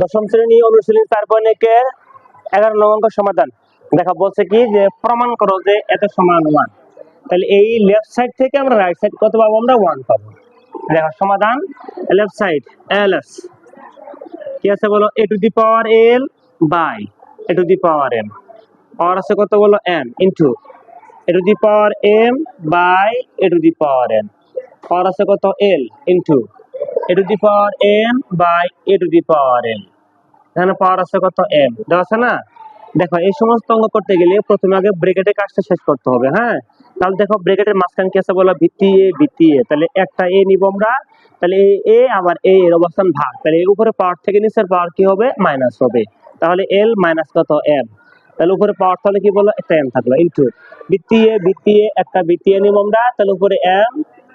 দশম শ্রেণী অনুশীলনী 4.1 11 নং অঙ্ক সমাধান। দেখা বলছে কি যে প্রমাণ করো যে এত সমান 1। তাহলে এই লেফট সাইড থেকে আমরা রাইট সাইড কত পাবো? আমরা 1 পাবো। দেখো সমাধান লেফট সাইড ls কি আছে বলো, a to the power l by a to the power m, power আছে কত বলো m into a to the power m by a to the power n, power আছে কত l into a to the power m by a to the power n, এখানে পাওয়ার আছে কত m দেওয়া আছে না। দেখো এই সমস্ত অঙ্ক করতে গেলে প্রথমে আগে ব্র্যাকেটের কাজটা শেষ করতে হবে। হ্যাঁ, তাহলে দেখো ব্র্যাকেটের মাঝখানে কি আছে বলো, ভিত্তি a, তাহলে একটা a নিব আমরা, তাহলে a আবার a এর অবস্থান ভাগ, তাহলে এর উপরে পাওয়ার থেকে নিচের পাওয়ার কি হবে, মাইনাস হবে। তাহলে l মাইনাস কত m, তাহলে উপরে পাওয়ার তাহলে কি বলো একটা m থাকলো ইনটু ভিত্তি a একটা ভিত্তি a নিব আমরা, তাহলে উপরে m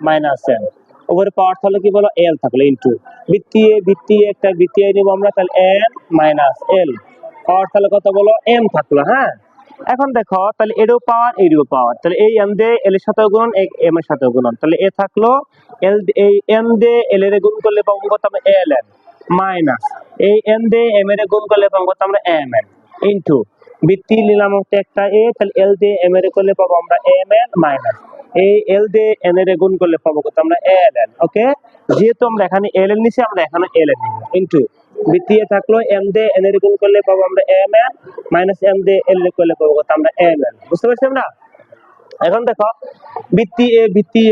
মাইনাস m, উপরে পাওয়ার তাহলে কি বলো l থাকলো ইনটু ভিত্তি a একটা ভিত্তি a নিব আমরা, তাহলে m মাইনাস l, পাওয়ার তাহলে কত বলো m থাকলো। হ্যাঁ, এখন দেখো তাহলে এরও পাওয়ার এরও পাওয়ার, তাহলে এই m দিয়ে l এর সাথে গুণন, এই m এর সাথে গুণন, তাহলে a থাকলো l, এই m দিয়ে l এর গুণ করলে পাবো কত আমরা ln, মাইনাস এই m দিয়ে m এর গুণ করলে পাবো কত আমরা mn ইনটু ভিত্তি নিলাম একটা a, তাহলে l দিয়ে m এর করলে পাবো আমরা mn মাইনাস এই l দিয়ে n এর গুণ করলে পাবো কত আমরা ln। ওকে, যেহেতু আমরা এখানে ln নিছি আমরা এখানে ln নিব ইনটু ভিত্তি a থাকলো m দিয়ে n এর গুণ করলে পাবো আমরা mn মাইনাস m দিয়ে l এর করলে পাবো কত আমরা mn। বুঝতে পারছি আমরা? এখন দেখো ভিত্তি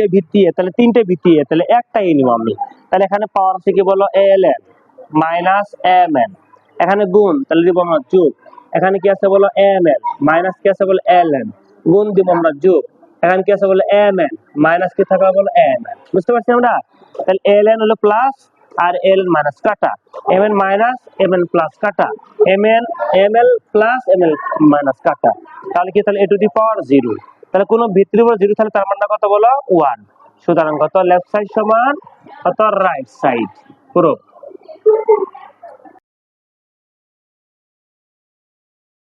a তাহলে তিনটে ভিত্তি a, তাহলে একটাই নিব আমি, তাহলে এখানে পাওয়ার আছে কি বলো ln মাইনাস mn, এখানে গুণ তাহলে দিব আমরা যোগ, এখানে কি আছে বলো mn মাইনাস কি আছে বলো ln, গুণ দিব আমরা যোগ, এখানে কি আছে বলো mn মাইনাস কি থাকবে বলো mn। বুঝতে পারছি আমরা? তাহলে ln হলো প্লাস আর ln মাইনাস কাটা, mn মাইনাস mn প্লাস কাটা, ml প্লাস ml মাইনাস কাটা, তাহলে কি তাহলে a টু দি পাওয়ার 0, তাহলে কোন ভিত্তির উপর 0 তাহলে তার মানটা কত বলো 1। সুতরাং কত লেফট সাইড সমান কত রাইট সাইড পুরো